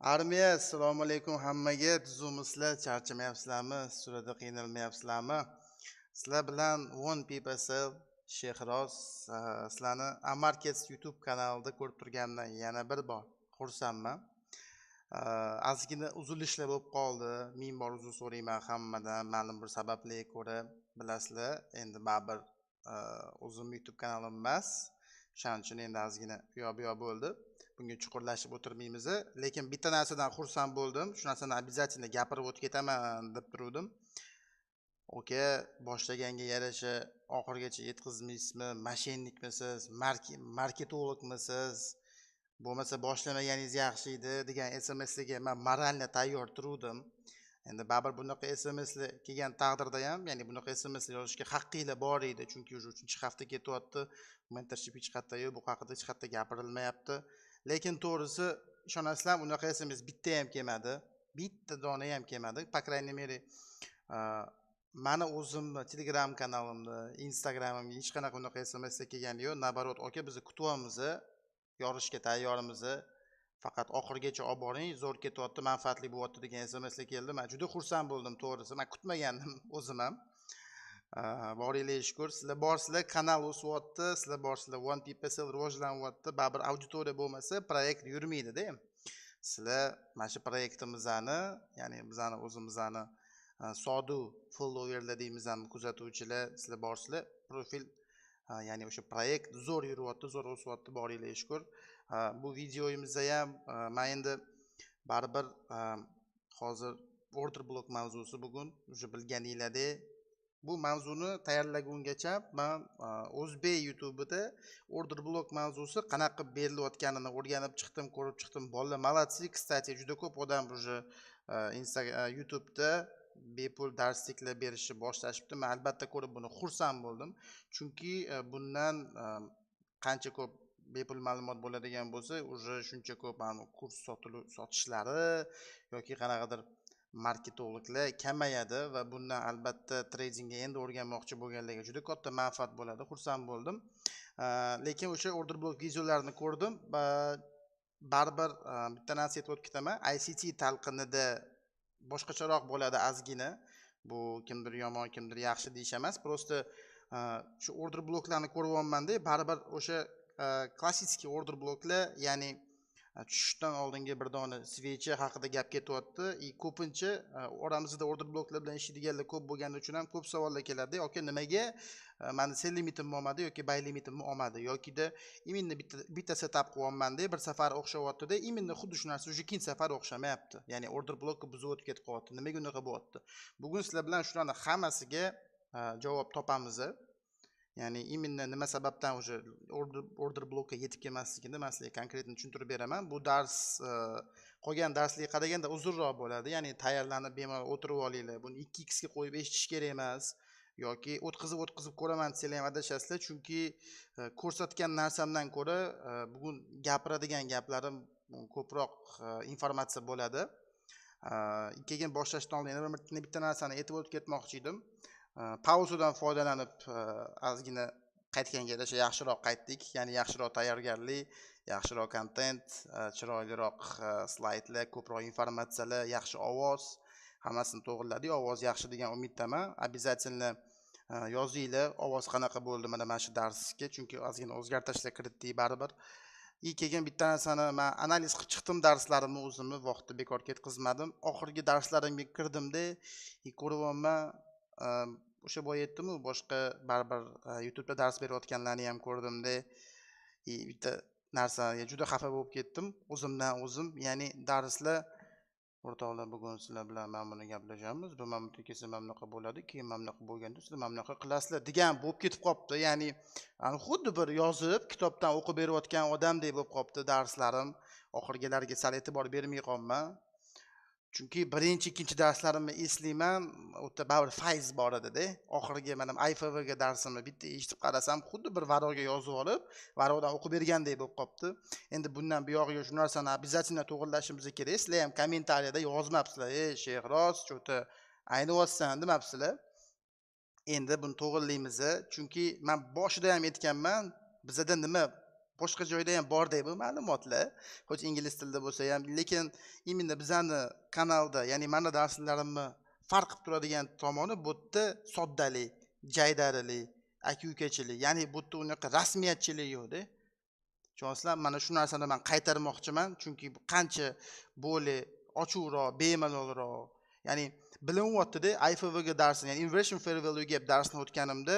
Armiya, assalomu alaykum hammaga. Tuzumizlar, charchamayapsizlarmi? Surada qiynalmayapsizlarmi? Sizlar bilan One People Shehroz sizlarni Amarkets YouTube kanalida ko'rib turganimdan yana bir bor xursandman. Ozgina uzilishlar bo'lib qoldi. Ming bor uzr so'rayman hammadan, ma'lum bir sabablarga ko'ra. Bilasizlar, endi baribir o'zim YouTube kanalim emas. Shuning uchun endi ozgina bu bo'ldi. Bunga chuqurlashib o'tirmaymiz, lekin bitta narsadan xursand bo'ldim. Shu narsani обязательно gapirib o'tib ketaman deb turdim. Oka, boshlaganga yarasha oxirigacha yetkazmaysizmi? Mashennikmisiz? Marketologmisiz? Bo'lmasa boshlamaganiz yaxshi edi degan SMSlarga men moralni tayyor turdim. Endi baribir bunaqa SMSlar kelgan taqdirda ham, ya'ni bunaqa SMSlar yozishga haqqinglar bor edi, chunki уже 3-hafta ketyapti. Mentorship hech qayerda yo'q, bu haqida hech qayerda gapirilmayapti. Lekin to'g'risi ishonasizlar, unaqa SMS bitta ham kelmadi. Bitta dona ham kelmadi. Po крайней мере, mani o'zimni Telegram kanalimda, Instagramimga hech qanaqa unaqa SMS kelgani yo'q. Nabarot, aka biz kutyapmiz, yorishga tayyormiz. Faqat oxirigacha olib boring, zo'r ketyapti, manfaatli bo'lyapti degan SMSlar keldi. Men juda xursand bo'ldim to'g'risi. Men kutmagandim o'zim ham. Boringlar shukr, sizlar borsizlar, kanal o'syapti, sizlar borsizlar, One People rivojlanyapti. Baribir auditoriya bo'lmasa, proyekt yurmaydi-da. Sizlar mana shu proyektimizni, ya'ni bizani o'zimizni sodu followerlar deymizmi, kuzatuvchilar, sizlar borsizlar, profil, ya'ni o'sha proyekt zo'r yuryapti, zo'r o'syapti, boringlar shukr. Bu videoyimizda ham men endi baribir hozir order block mavzusi bugun o'sha bilganinglardek. Bu mavzuni tayyorlagungacha men O'zbek YouTube'ida order block mavzusi qanaqa berilayotganini o'rganib chiqdim, ko'rib chiqdim. Bolalar молодцы, kстати, juda ko'p odam уже YouTube'da bepul darsliklar berishni boshlashibdi. Men albatta ko'rib buni xursand bo'ldim. Chunki bundan qancha ko'p bepul ma'lumot bo'ladigan bo'lsa, уже shuncha ko'p kurs sotishlari yoki qanaqadir marketologlar kamayadi va bundan albatta tradingga endi o'rganmoqchi bo'lganlarga juda katta manfaat bo'ladi. Xursand bo'ldim. Lekin o'sha order block videolarini ko'rdim. Baribir bitta narsa aytib o'tib ketaman. ICT talqinida boshqacharoq bo'ladi ozgina. Bu kimdir yomon, kimdir yaxshi deyish emas. Prosta shu order bloklarni ko'ryapman-da, baribir o'sha klassik order bloklar, ya'ni tushishdan oldingi bir dona svecha haqida gap ketyapti. Ko'pincha oramizda order bloklar bilan ishlaydiganlar ko'p bo'lgani uchun ham ko'p savollar keladi. Yoki nimaga meni sell limitim olmadi yoki buy limitim olmadi yokida именно bitta setup qilyapman-da, bir safar o'xshayapti-da, именно xuddi shu narsa уже ikkinchi safar o'xshamayapti. Ya'ni order blokni buzib o'tib ketib qolyapti. Nimaga unaqa bo'lyapti? Bugun sizlar bilan shularning hammasiga javob topamiz. Ya'ni именно nima sababdan o'sha order blokka yetib kelmasligini men sizlarga konkretni tushuntirib beraman. Bu dars qolgan darslarga qaraganda uzunroq bo'ladi. Ya'ni tayyorlanib bemalol o'tirib olinglar. Buni 2x ga qo'yib eshitish kerak emas yoki o'tkazib ko'raman desanglar ham adashasizlar, chunki ko'rsatgan narsamdan ko'ra bugun gapiradigan gaplarim ko'proq informatsiya bo'ladi. Keyin boshlashdan oldin yana bitta narsani aytib o'tib ketmoqchi edim. Pauzadan foydalanib ozgina qaytganga yarasha yaxshiroq qaytdik. Ya'ni yaxshiroq tayyorgarlik, yaxshiroq kontent, chiroyliroq slaydlar, ko'proq informatsiyalar, yaxshi ovoz, hammasini to'g'riladik. Ovoz yaxshi degan umiddaman. Обязательно yozinglar, ovoz qanaqa bo'ldi mana shu darsga, chunki ozgina o'zgartirishlar kiritdik baribir. Keyin bitta narsani men analiz qilib chiqdim, darslarimni o'zimni vaqtni bekor ketkazmadim. Oxirgi darslarimga kirdimda, ko'ryapman, o'sha boya aytdim-ku, boshqa baribir YouTube'da dars berayotganlarni ham ko'rdimda, bitta narsaga juda xafa bo'lib ketdim o'zimdan o'zim. Ya'ni darslar o'rtoqlar, bugun sizlar bilan men buni gaplashamiz. Bu mamlakat kelsa mamlaqa bo'ladi, keyin mamlaqa bo'lganda sizlar mamlaqa qilasizlar degan bo'lib ketib qopti. Ya'ni xuddi bir yozib kitobdan o'qib berayotgan odamdek bo'lib qopti darslarim. Oxirgilariga sal e'tibor bermay qolman. Chunki birinchi, ikkinchi darslarimni eslayman, o'ta baribir fayz bor edi-da. Oxirgi mana IFVga darsimni bitta eshitib qarasam, xuddi bir varoga yozib olib, varoqdan o'qib bergandek bo'lib qopti. Endi bundan buyog'iga shu narsani обязательно to'g'rilashimiz kerak. Sizlar ham kommentariyada yozmabsizlar, Shehroz, cho'ta ayniyotsan demabsizlar. Endi buni to'g'rilaymiz, chunki men boshida ham aytganman, bizda nima boshqa joyda ham bor bu ma'lumotlar. Xo'sh ingliz tilida bo'lsa ham, lekin imенно bizani kanalda, ya'ni mana darslarimni farq qilib turadigan tomoni bu yerda soddalik, jaydarilik, aka-ukachilik, ya'ni bu yerda unaqa rasmiyatchilik yo'qda. Tushunasizlar? Mana shu narsani men qaytarmoqchiman, chunki bu qancha bo'li ochiqroq, bemalolroq, ya'ni bilinyapti-da, IFVga darsini, ya'ni Inversion Fair Value Gap darsini o'tganimda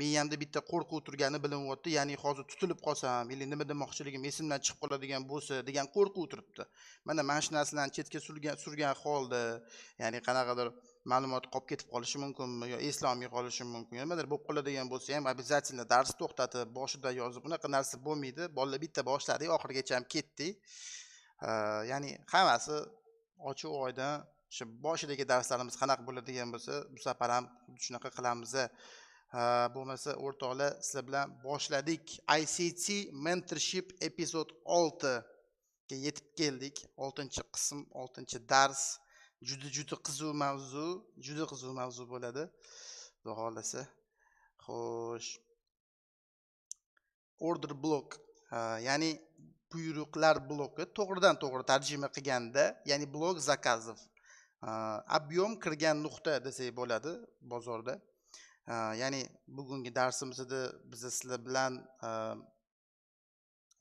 miyamda bitta qo'rquv turgani bilinyapti, ya'ni hozir tutilib qolsam, yoki nima demoqchiligim esimdan chiqib qoladigan bo'lsa degan qo'rquv turibdi. Mana shu narsalarni chetga surgan holda, ya'ni qanaqadir ma'lumot qolib ketib qolishi mumkinmi yo eslolmay qolishi mumkin. Nimadir bo'lib qoladigan bo'lsa ham обязательно dars to'xtatib, boshida yozib, unaqa narsa bo'lmaydi. Bolalar bitta boshladik, oxirigacha ham ketdik. Ya'ni hammasi ochiq oydin, shu boshidagi darslarimiz qanaqa bo'ladigan bo'lsa, bu safar ham shunaqa qilamiz. Bo'lmasa o'rtoqlar, sizlar bilan boshladik. ICT Mentorship epizod 6 ga yetib keldik. 6-qism, 6-dars. Juda qiziq mavzu bo'ladi. Xudo xolasa. Xo'sh. Order block, ya'ni buyruqlar bloki, to'g'ridan to'g'ri tarjima qilganda, ya'ni blok zakazov. Объем kirgan nuqta desak bo'ladi bozorda. Ya'ni bugungi darsimizda biz sizlar bilan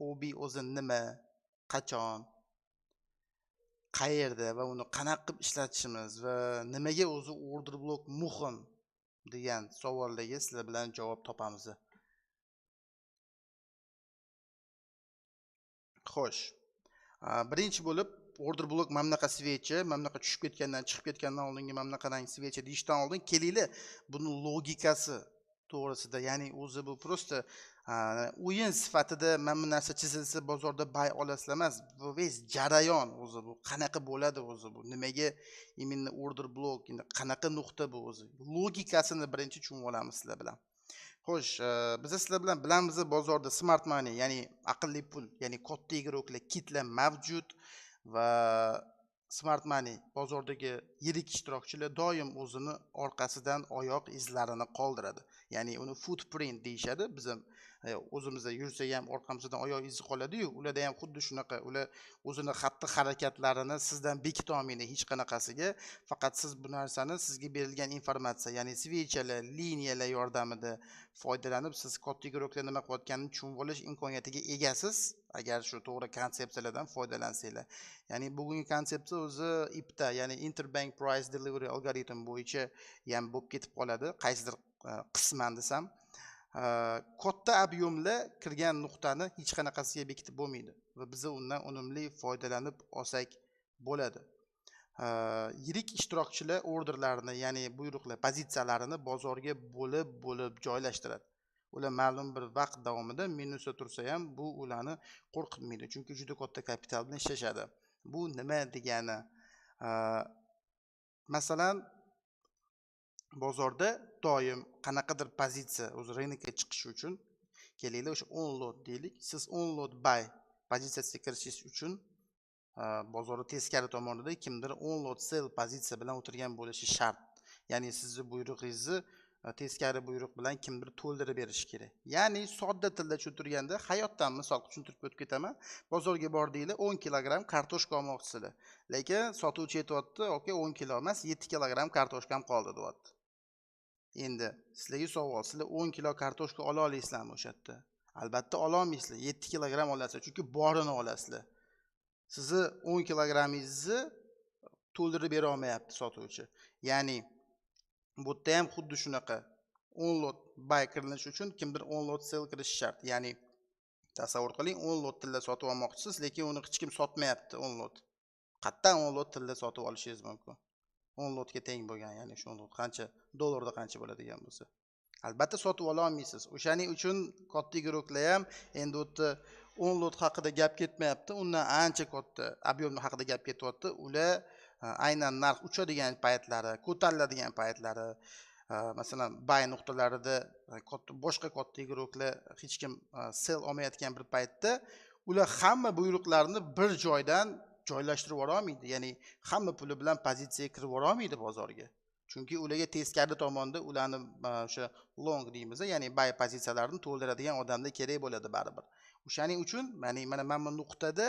OB o'zi nima, qachon, qayerda va uni qanaqa qilib ishlatishimiz va nimaga o'zi order block muhim degan savollarga sizlar bilan javob topamiz. Xo'sh. Birinchi bo'lib order block mamlaqa svechi, mamlaqa tushib ketgandan, chiqib ketgandan oldingi mamlaqadan svechi deyishdan oldin kelinglar buni logikasi to'g'risida, ya'ni o'zi bu prosta o'yin sifatida mana bu narsa chizilsa bozorda bay olasizlar emas, bu ves jarayon o'zi bu qanaqa bo'ladi o'zi bu nimaga именно order block, qanaqa nuqta bu o'zi logikasini birinchi tushunib olamiz sizlar bilan. Xo'sh, biz sizlar bilan bilamiz bozorda smart money, ya'ni aqlli pul, ya'ni katta igroklar, kitlar mavjud va smart money bozordagi yirik ishtirokchilar doim o'zini orqasidan oyoq izlarini qoldiradi. Ya'ni uni footprint deyshadi. Biz ham o'zimizda yursa ham orqamizdan oyoq izi qoladi-yu, ularda ham xuddi shunaqa. Ular o'zini xatti harakatlarini sizdan bekita olmaydi hech qanaqasiga. Faqat siz bu narsani sizga berilgan informatsiya, ya'ni svechalar, liniyalar yordamida foydalanib siz katta igroklar nima qilayotganini tushunib olish imkoniyatiga egasiz, agar shu to'g'ri konsepsiyalardan foydalansanglar. Ya'ni bugungi konsepsiya o'zi IPTA, ya'ni Interbank Price Delivery Algorithm bo'yicha ham bo'lib ketib qoladi, qaysidir qisman desam. Katta ob'yomlar kirgan nuqtani hech qanaqasiga bekitib bo'lmaydi va biz undan unumli foydalanib olsak bo'ladi. Yirik ishtirokchilar orderlarini, ya'ni buyruqlar, pozitsiyalarini bozorga bo'lib joylashtiradi. Ular ma'lum bir vaqt davomida minusda tursa ham bu ularni qo'rqitmaydi, chunki juda katta kapital bilan ishlashadi. Bu nima degani? Masalan, bozorda doim qanaqadir pozitsiya o'zi rynokka chiqishi uchun kelinglar o'sha on lot deylik. Siz on lot buy pozitsiyasiga kirishingiz uchun bozorda teskari tomonida kimdir on lot sell pozitsiya bilan o'tirgan bo'lishi shart. Ya'ni sizning buyrug'ingizni teskari buyruq bilan kimdir to'ldirib berishi kerak. Ya'ni sodda tilda tushuntirganda, hayotdan misol tushuntirib o'tib ketaman. Bozorga bordinglar, 10 kilogramm kartoshka olmoqchisizlar. Lekin sotuvchi aytayapti, "Oka, 10 kilo emas, 7 kilogramm kartoshkam qoldi", deyapti. Endi sizlarga savol, sizlar 10 kilo kartoshka ola olasizlarmi o'sha yerda? Albatta ola olmaysizlar. 7 kilogramm olasizlar, chunki borini olasizlar. Sizni 10 kilogrammingizni to'ldirib bera olmayapti sotuvchi. Ya'ni bu yerda ham xuddi shunaqa. 10 lot buy qilinishi uchun kimdir 10 lot sell qilishi shart. Ya'ni tasavvur qiling, 10 lot tilla sotib olmoqchisiz, lekin uni hech kim sotmayapti 10 lot. Qayerdan 10 lot tilla sotib olishingiz mumkin? 10 lotga teng bo'lgan, ya'ni shu lot qancha dollarda qancha bo'ladigan bo'lsa. Albatta sotib ola olmaysiz. O'shaning uchun katta igroklar ham endi u yerda 10 lot haqida gap ketmayapti, undan ancha katta ob'yom haqida gap ketyapti. Ular aynan narx uchadigan paytlari, ko'tariladigan paytlari, masalan, buy nuqtalarida boshqa katta igroklar hech kim sell olmayotgan bir paytda ular hamma buyruqlarni bir joydan joylashtirib yubora olmaydi. Ya'ni hamma puli bilan pozitsiyaga kirib yubora olmaydi bozorga. Chunki ularga teskari tomonda ularni o'sha long deymiz, ya'ni buy pozitsiyalarini to'ldiradigan odamlar kerak bo'ladi baribir. O'shaning uchun mana bu nuqtada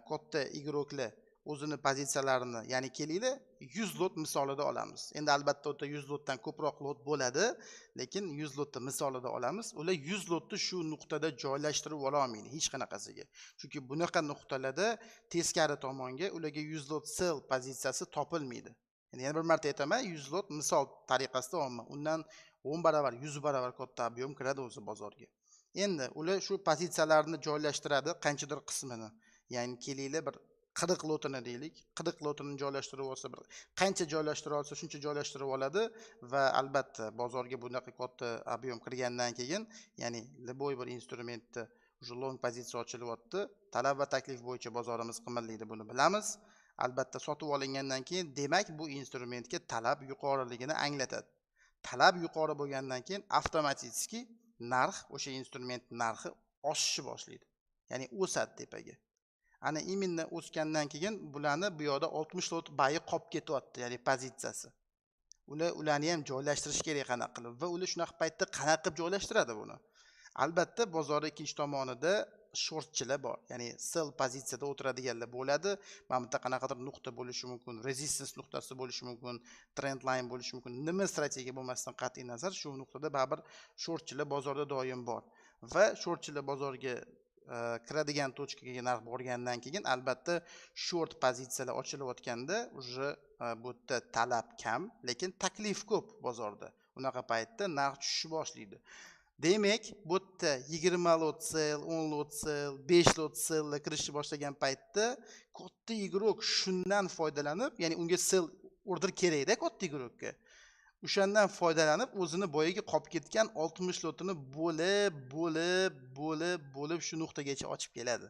katta igroklar o'zini pozitsiyalarini, ya'ni kelinglar 100 lot misolida olamiz. Endi albatta o'ta 100 lotdan ko'proq lot bo'ladi, lekin 100 lotni misolida olamiz. Ular 100 lotni shu nuqtada joylashtirib ola olmaydi hech qanaqasiga. Chunki bunaqa nuqtalarda teskari tomonga ularga 100 lot sell pozitsiyasi topilmaydi. Yana bir marta aytaman, 100 lot misol tariqasida olma. Undan 10 barobar, 100 barobar katta ob'yom kiradi o'zi bozorga. Endi ular shu pozitsiyalarni joylashtiradi, qanchadir qismini. Ya'ni kelinglar bir 40 lotini deylik. 40 lotini joylashtirib olsa, bir qancha joylashtira olsa shuncha joylashtirib oladi va albatta bozorga bunaqa katta ob'yom kirgandan keyin, ya'ni любой bir instrumentni уже long pozitsiya ochilyapti. Talab va taklif bo'yicha bozorimiz qimirlaydi, buni bilamiz. Albatta sotib olingandan keyin demak bu instrumentga talab yuqoriligini anglatadi. Talab yuqori bo'lgandan keyin avtomatik narx, o'sha instrument narxi oshishni boshlaydi. Ya'ni o'sadi tepaga. Ana iminni o'sgandan keyin bularni bu yoqda 60 lot bayi qolib ketyapti, ya'ni pozitsiyasi. Ularni ham joylashtirish kerak qanaqa qilib va ular shunaqa paytda qanaqa qilib joylashtiradi buni? Albatta bozorning ikkinchi tomonida shortchilar bor. Ya'ni sell pozitsiyada o'tiradiganlar bo'ladi. Mana bu yerda qanaqadir nuqta bo'lishi mumkin, resistance nuqtasi bo'lishi mumkin, trend line bo'lishi mumkin. Nima strategiya bo'lmasdan qat'iy nazar shu nuqtada baribir shortchilar bozorda doim bor. Va shortchilar bozorga kiradigan tochkaga narx borgandan keyin albatta short pozitsiyalar ochilayotganda уже bu yerda talab kam, lekin taklif ko'p bozorda. Unaqa paytda narx tushishni boshlaydi. Demak, bu yerda 20 lot sell, 10 lot sell, 5 lot sell kirishni boshlagan paytda katta igrok shundan foydalanib, ya'ni unga sell order kerak-da katta igrokka. O'shandan foydalanib o'zini boyaga qolib ketgan 60 lotini bo'lib shu nuqtagacha ochib keladi.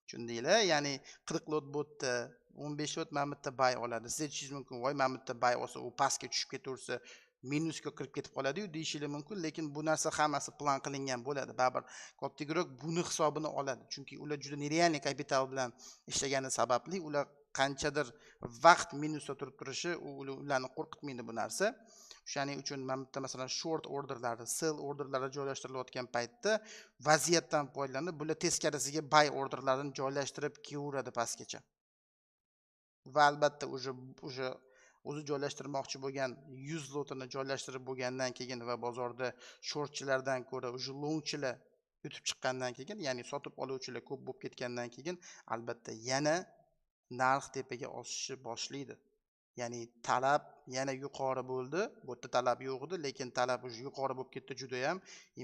Tushundinglar? Ya'ni 40 lot botda 15 lot mana bu yerda buy oladi. Siz aytishingiz mumkin, voy mana bu yerda buy olsa u pastga tushib ketaversa, minusga kirib ketib qoladi-yu deyishingiz mumkin, lekin bu narsa hammasi plan qilingan bo'ladi. Baribir katta igrok buni hisobini oladi. Chunki ular juda nerealniy kapital bilan ishlagani sababli ular qanchadir vaqt minusda turib turishi ularni qo'rqitmaydi bu narsa. O'shaning uchun mana bu yerda masalan short orderlarni, sell orderlari joylashtirilayotgan paytda vaziyatdan foydalanib, bular teskarisiga buy orderlarini joylashtirib kelaveradi pastgacha. Va albatta o'zi joylashtirmoqchi bo'lgan 100 lotini joylashtirib bo'lgandan keyin va bozorda shortchilardan ko'ra longchilar yutib chiqqandan keyin, ya'ni sotib oluvchilar ko'p bo'lib ketgandan keyin albatta yana narx tepaga oshishni boshlaydi. Ya'ni talab yana yuqori bo'ldi. Bu yerda talab yo'q edi, lekin talab yuqori bo'lib ketdi juda ham.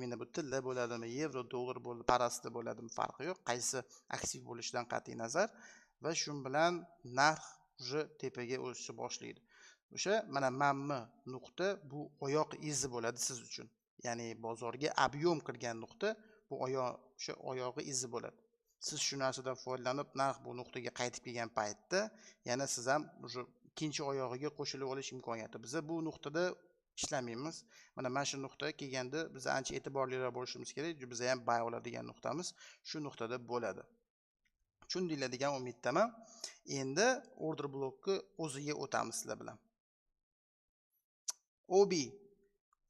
Mana bu tilla bo'ladimi, yevro, dollar bo'ldi, parasida bo'ladimi, farqi yo'q. Qaysi aktiv bo'lishidan qat'iy nazar va shu bilan narx tepaga o'sishni boshlaydi. O'sha mana bu nuqta bu oyoq izi bo'ladi siz uchun. Ya'ni bozorga ob'yom kirgan nuqta bu o'sha oyog'i izi bo'ladi. Siz shu narsadan foydalanib narx bu nuqtaga qaytib kelgan paytda yana siz ham ikkinchi oyog'iga qo'shilib olish imkoniyati. Biz bu nuqtada ishlamaymiz. Mana shu nuqtaga kelganda biz ancha e'tiborliroq bo'lishimiz kerak. Biz ham buy oladigan nuqtamiz shu nuqtada bo'ladi. Tushundinglar degan umiddaman. Endi order blokni o'ziga o'tamiz sizlar bilan. OB,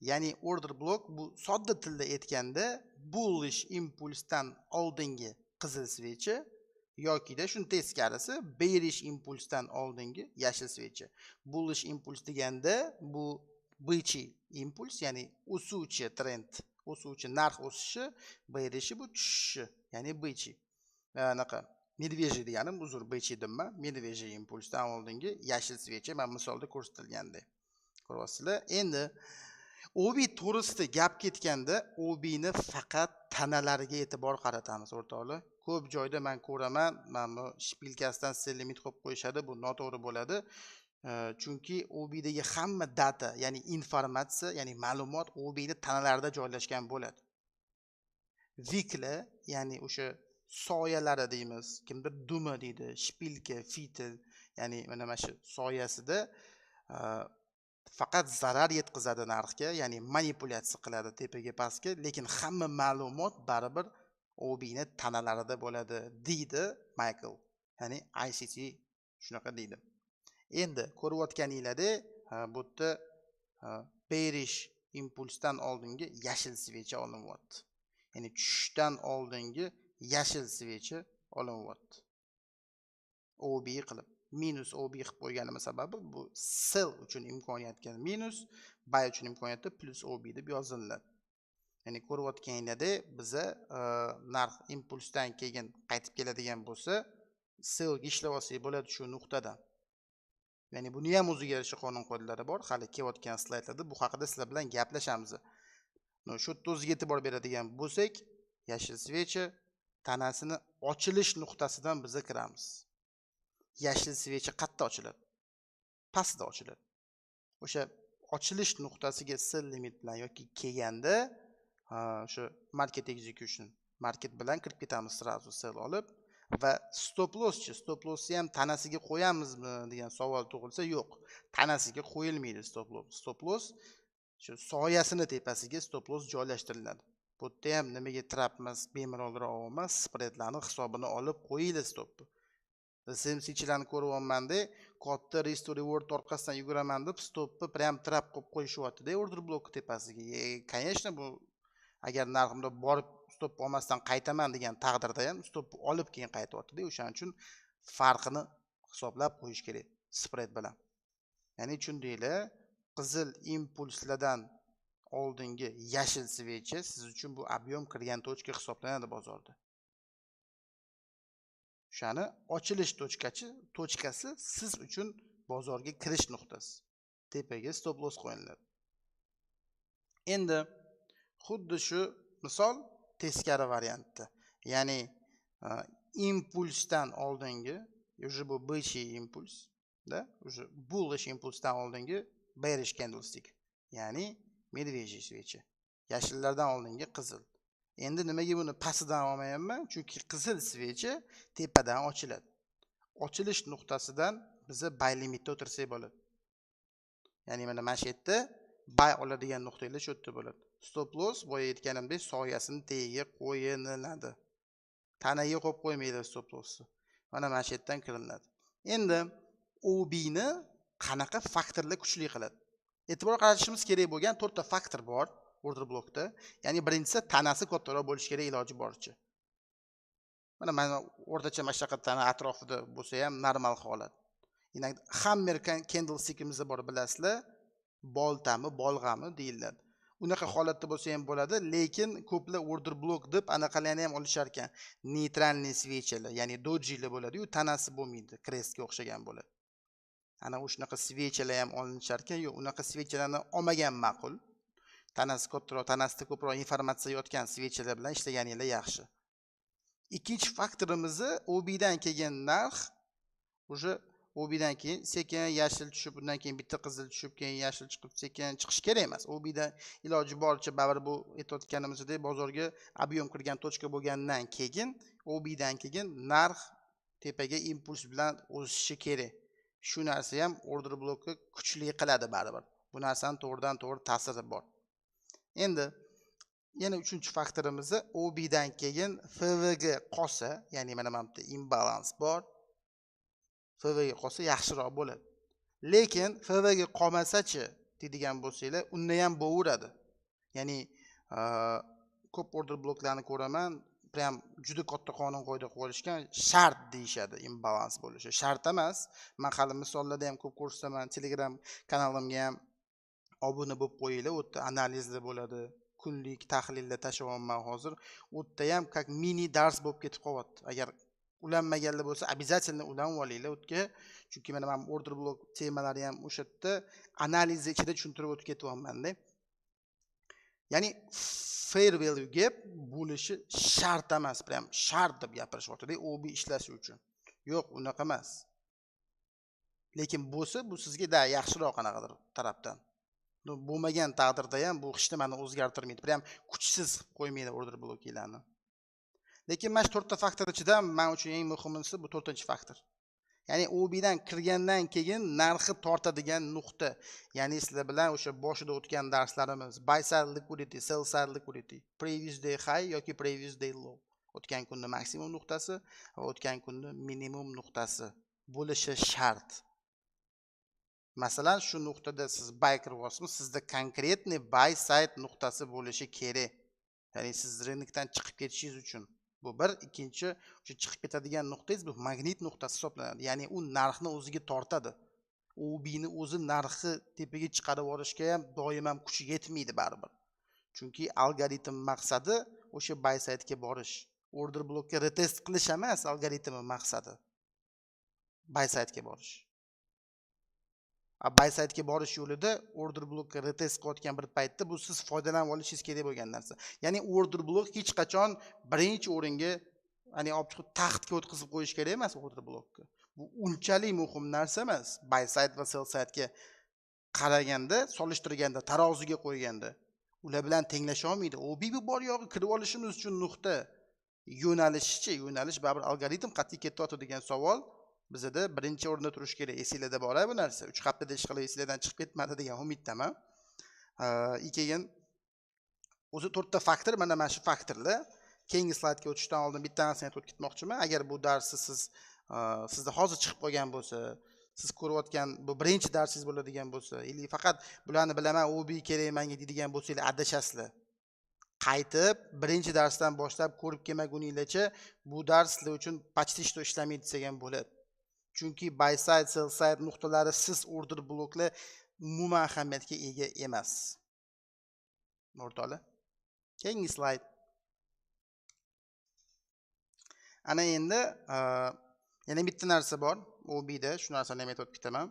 ya'ni order blok bu sodda tilda aytganda bullish impulsdan oldingi qizil svechi yoki-da shuni teskarisi bearish impulsdan oldingi yashil svechi. Bullish impuls deganda bu bichi impuls, ya'ni o'suvchi trend, o'suvchi narx o'sishi, bearish bu tushishi, ya'ni bichi. Anaqa medveji deganim, uzr, bichi demma, medveji impulsdan oldingi yashil svechi men misolda ko'rsatilgandek. Ko'ryapsizlar? Endi OB to'g'risida gap ketganda OB ni faqat tanalariga e'tibor qaratamiz o'rtoqlar. Ko'p joyda men ko'raman, mana bu shpilkasidan sell limit qo'yib qo'yishadi, bu noto'g'ri bo'ladi. Chunki OB dagi hamma data, ya'ni informatsiya, ya'ni ma'lumot OB ni tanalarida joylashgan bo'ladi. Viklar, ya'ni o'sha soyalari deymiz, kimdir duma deydi, shpilka, fitil, ya'ni mana shu soyasida faqat zarar yetkazadi narxga, ya'ni manipulyatsiya qiladi tepaga pastga, lekin hamma ma'lumot baribir OB ni tanalarida bo'ladi deydi Michael. Ya'ni ICT shunaqa deydi. Endi ko'rayotganinglarda bu yerda bearish impulsdan oldingi yashil svecha olinyapti. Ya'ni tushishdan oldingi yashil svechi olinyapti. OB qilib. Minus OB qilib qo'yganimiz sababi bu sell uchun imkoniyatga minus, buy uchun imkoniyatda plus OB deb yoziladi. Ya'ni ko'rayotganingizda biza narx impulsdan keyin qaytib keladigan bo'lsa, sell ga ishlab olsak bo'ladi shu nuqtadan. Ya'ni buni ham o'ziga yarasha qonun qoidalari bor. Hali kelayotgan slaydlarda bu haqida sizlar bilan gaplashamiz. Shu yerda o'ziga e'tibor beradigan bo'lsak, yashil svechi tanasini ochilish nuqtasidan biza kiramiz. Yashil svechi qayerda ochiladi? Pastda ochiladi. O'sha ochilish nuqtasiga sell limit bilan yoki kelganda o'sha market execution, market bilan kirib ketamiz sразу sell olib va stop losschi, stop lossni ham tanasiga qo'yamizmi degan savol tug'ilsa, yo'q. Tanasiga qo'yilmaydi stop loss. Stop loss shu soyasini tepasiga stop loss joylashtiriladi. Bu yerda ham nimaga trap emas, bemalolroq emas, spreadlarni hisobini olib qo'yinglar stopni. SMC-chilarni ko'ryapman-da, katta risk to reward orqasidan yuguraman deb stopni prям trap qilib qo'yishyapti-da order block tepasiga. Конечно, bu agar narximda borib stop olmasdan qaytaman degan taqdirda ham stop olib keyin qaytyapti-da. O'shaning uchun farqini hisoblab qo'yish kerak spread bilan. Ya'ni tushundinglar, qizil impulslardan oldingi yashil svechi siz uchun bu ob'yom kirgan tochka hisoblanadi bozorda. O'shani ochilish tochkasi siz uchun bozorga kirish nuqtasi. Tepaga stop loss qo'yiladi. Endi xuddi shu misol teskari variantda. Ya'ni impulsdan oldingi, уже bu bычий impuls, da, уже bullish impulsdan oldingi bearish candlestick, ya'ni medvejий svechi. Yashillardan oldingi qizil. Endi nimaga buni pastidan olmayapman? Chunki qizil svechi tepadan ochiladi. Ochilish nuqtasidan biza buy limitda o'tirsak bo'ladi. Ya'ni mana shu yerda buy oladigan nuqtalar shu yerda bo'ladi. Stop loss boya aytganimdek soyasini tagiga qo'yiladi. Tanaga qo'yib qo'ymaydi stop lossni. Mana shu yerdan kiriladi. Endi OB ni qanaqa faktorlar kuchli qiladi? E'tibor qaratishimiz kerak bo'lgan 4 ta faktor bor order blokda. Ya'ni birinchisi tanasi kattaroq bo'lishi kerak iloji boricha. Mana o'rtacha mashaqqatlarning atrofida bo'lsa ham normal holat. Ya'ni hammer candlestickimizda bor bilasizlar, boltami, bolg'ami deyiladi. Unaqa holatda bo'lsa ham bo'ladi, lekin ko'plar order block deb anaqalarni ham olishar ekan. Neytralniy svechalar, ya'ni dojilar bo'ladi-yu, tanasi bo'lmaydi, krestga o'xshagan bo'ladi. Ana o'shanaqa svechalar ham olinishar ekan, yo'q, unaqa svechalarni olmagan ma'qul. Tanasi kattaroq, tanasida ko'proq informatsiya yotgan svechalar bilan ishlaganinglar yaxshi. Ikkinchi faktorimiz OB dan kelgan narx, o'sha OB dan keyin sekin yashil tushib, undan keyin bitta qizil tushib, keyin yashil chiqib, sekin chiqish kerak emas. OB dan iloji boricha baribir bu aytayotganimizdek bozorga ob'yom kirgan tochka bo'lgandan keyin OB dan keyin narx tepaga impuls bilan o'sishi kerak. Shu narsa ham order blokni kuchli qiladi baribir. Bu narsaning to'g'ridan to'g'ri ta'siri bor. Endi yana uchinchi faktorimiz OB dan keyin FVG qolsa, ya'ni mana bu yerda imbalans bor. FVG qolsa yaxshiroq bo'ladi. Lekin FVG qolmasa-chi deydigan bo'lsanglar, unda ham bo'laveradi. Ya'ni ko'p order bloklarni ko'raman, prям juda katta qonun qoida qo'yishgan, shart deyshadi imbalans bo'lishi. Shart emas. Men hali misollarda ham ko'p ko'rsataman, Telegram kanalimga ham obuna bo'lib qo'yinglar, u yerda analizlar bo'ladi. Kunlik tahlillar tashlamayman hozir. U yerda ham как mini dars bo'lib ketib qolyapti. Agar ulanmaganlar bo'lsa, обязательно ulanib olinglar o'tga. Chunki men order block temalari ham o'sha yerda analiz ichida tushuntirib o'tib ketyapman-da. Ya'ni fair value gap bo'lishi shart emas, prям shart deb gapirishyapti-da, OB ishlashi uchun. Yo'q, unaqa emas. Lekin bo'lsa, bu sizga yaxshiroq qanaqadir tarafdan. Bo'lmagan taqdirda ham bu hech nimani o'zgartirmaydi. Prям kuchsiz qo'ymaydi order bloklarni. Lekin mana shu 4 ta faktor ichidan men uchun eng muhimisi bu 4-faktor. Ya'ni OB dan kirgandan keyin narxi tortadigan nuqta. Ya'ni sizlar bilan o'sha boshida o'tgan darslarimiz buy side liquidity, sell side liquidity, previous day high yoki previous day low. O'tgan kunning maksimum nuqtasi va o'tgan kunning minimum nuqtasi bo'lishi shart. Masalan, shu nuqtada siz buy qiryapsizmi, sizda konkretniy buy side nuqtasi bo'lishi kerak. Ya'ni siz rinokdan chiqib ketishingiz uchun Bu bir, ikkinchi o'sha chiqib ketadigan nuqtangiz bu magnit nuqtasi hisoblanadi. Ya'ni u narxni o'ziga tortadi. OBni o'zi narxi tepaga chiqarib olishga ham doim ham kuchi yetmaydi baribir. Chunki algoritm maqsadi o'sha buy side'ga borish. Order blokka retest qilish emas algoritm maqsadi. Buy side'ga borish. Buy side'ga borish yo'lida order blokka retest qilayotgan bir paytda bu siz foydalanib olishingiz kerak bo'lgan narsa. Ya'ni order blok hech qachon birinchi o'ringa olib chiqib taxtga o'tkazib qo'yish kerak emas order blokka. Bu unchalik muhim narsa emas. Buy side va sell side'ga qaraganda, solishtirganda, taroziga qo'yganda ular bilan tenglasha olmaydi. OB bu bor yo'g'i kirib olishimiz uchun nuqta. Yo'nalish baribir algoritm qat'iy ketyapti degan savol bizda birinchi o'rinda turishi kerak. Esingizda bor bu narsa. 3 haftada ish qilib esingizdan chiqib ketmadi degan umiddaman. Keyin o'zi 4 ta faktor, mana shu faktorlar. Keyingi slaydga o'tishdan oldin bittasini aytib ketmoqchiman. Agar bu darsni sizda hozir chiqib qolgan bo'lsa, siz ko'rayotgan bu birinchi darsingiz bo'ladigan bo'lsa, yoki faqat bularni bilaman, OB kerak menga deydigan bo'lsangiz adashasizlar. Qaytib birinchi darsdan boshlab ko'rib kelmaguningizcha bu dars sizlar uchun почти что ishlamaydi desam ham bo'ladi. Chunki buy side, sell side nuqtalari siz order bloklar umuman ahamiyatga ega emas. O'rtoqlar. Keyingi slayd. Ana endi yana bitta narsa bor. OBda shu narsani ham aytib ketaman.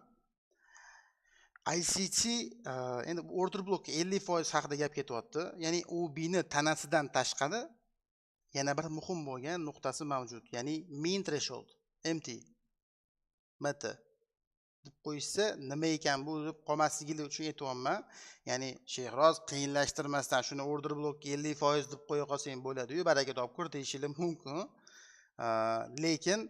ICT endi order blok 50% haqida gap ketyapti. Ya'ni OBni tanasidan tashqari yana bir muhim bo'lgan nuqtasi mavjud. Ya'ni mean threshold, MT. MT deb qo'yishsa, nima ekan bu deb qolmasligini uchun aytyapman. Ya'ni Shehroz qiyinlashtirmasdan shuni order blokka 50% deb qo'ya qolsang bo'ladi-yu, baraka topkur deyishim mumkin. Lekin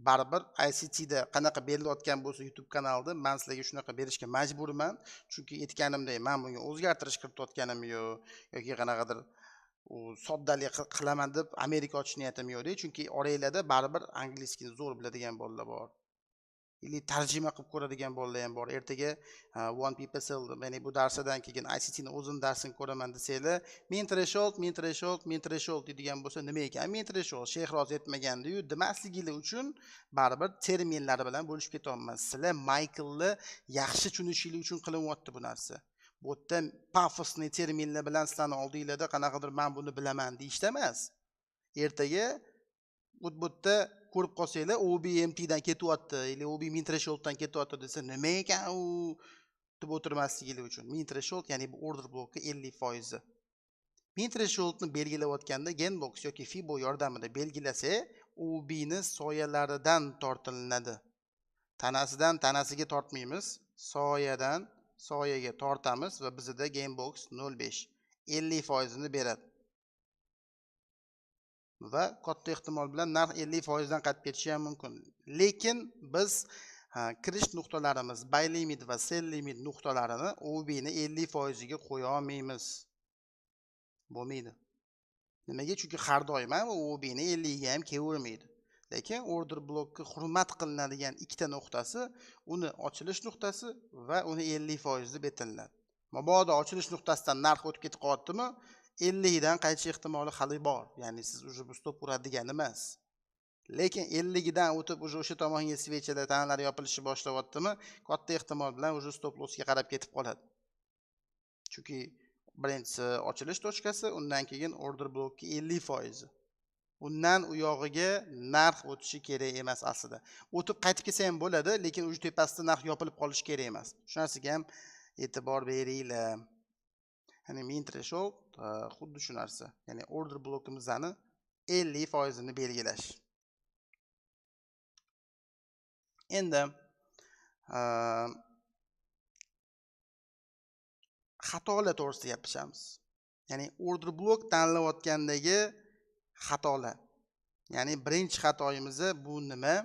baribir ICTda qanaqa berilayotgan bo'lsa YouTube kanalida men sizlarga shunaqa berishga majburman. Chunki aytganimdek, men bunga o'zgartirish kiritayotganim yo'q yoki qanaqadir soddalik qilaman deb Amerika ochish niyatim yo'q. Chunki oranglarda baribir angliyskini zo'r biladigan bolalar bor. Ili tarjima qilib ko'radigan bolalar ham bor. Ertaga One People Sell, ya'ni bu darsdan keyin ICTning o'zini darsini ko'raman desanglar, mean threshold deydigan bo'lsa nima ekan? Mean threshold Shehroz aytmagandiyu, demasligingiz uchun baribir terminlar bilan bo'lishib ketyapman. Sizlar Michaelni yaxshi tushunishingiz uchun qilinyapti bu narsa. Bu yerda pafosli terminlar bilan sizlarning oldingizda qanaqadir men buni bilaman deyishda emas. Ertaga bu yerda ko'rib qolsanglar, OBMT dan ketyapti, yoki OB mean thresholddan ketyapti desa, nima ekan u deb o'tirmasligingiz uchun. Mean threshold ya'ni bu order blokka 50%. Mean thresholdni belgilayotganda Genbox yoki Fibo yordamida belgilasa, OBni soyalaridan tortilinadi. Tanasidan tanasiga tortmaymiz, soyadan soyaga tortamiz va bizda Genbox 05 50% ni beradi. Va katta ehtimol bilan narx 50% dan qaytib ketishi ham mumkin. Lekin biz kirish nuqtalarimiz buy limit va sell limit nuqtalarini OB ni 50% ga qo'ya olmaymiz. Bo'lmaydi. Nimaga? Chunki har doim ham OB ni 50 ga ham kelavermaydi. Lekin order blokka hurmat qilinadigan ikkita nuqtasi, uni ochilish nuqtasi va uni 50% deb aytiladi. Mabodo ochilish nuqtasidan narx o'tib ketib qolyaptimi, 50 dan qaytish ehtimoli hali bor. Ya'ni siz uje bu stop uradi degani emas. Lekin 50 dan o'tib uje o'sha tomonga svechalar tanalari yopilishi boshlayaptimi, katta ehtimol bilan uje stop lossga qarab ketib qoladi. Chunki birinchisi ochilish tochkasi, undan keyin order blokki 50%. Undan u yog'iga narx o'tishi kerak emas aslida. O'tib qaytib kelsa ham bo'ladi, lekin uje tepasida narx yopilib qolishi kerak emas. Shu narsaga ham e'tibor beringlar. Ya'ni mean threshold xuddi shu narsa. Ya'ni order blokimizni 50% ni belgilash. Endi xatolar to'g'risida gapiramiz. Ya'ni order blok tanlayotgandagi xatolar. Ya'ni birinchi xatoyimiz bu nima?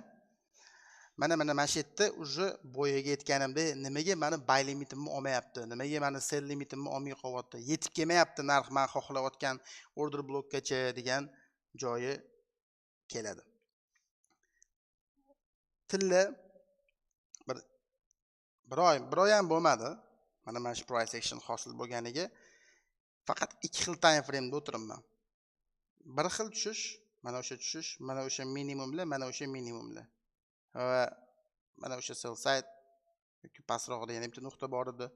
Mana shu yerda uje boyaga aytganimda, nimaga meni buy limitimni olmayapti, nimaga meni sell limitimni olmay qolyapti, yetib kelmayapti narx men xohlayotgan order blokgacha degan joyi keladi. Tilla bir oy ham bo'lmadi. Mana shu price action hosil bo'lganiga faqat 2 xil time frame da o'tiribman. Bir xil tushish, mana o'sha tushish, mana o'sha minimumlar, mana o'sha minimumlar. Va mana o'sha sell side yoki pastroqda yana bitta nuqta bor edi.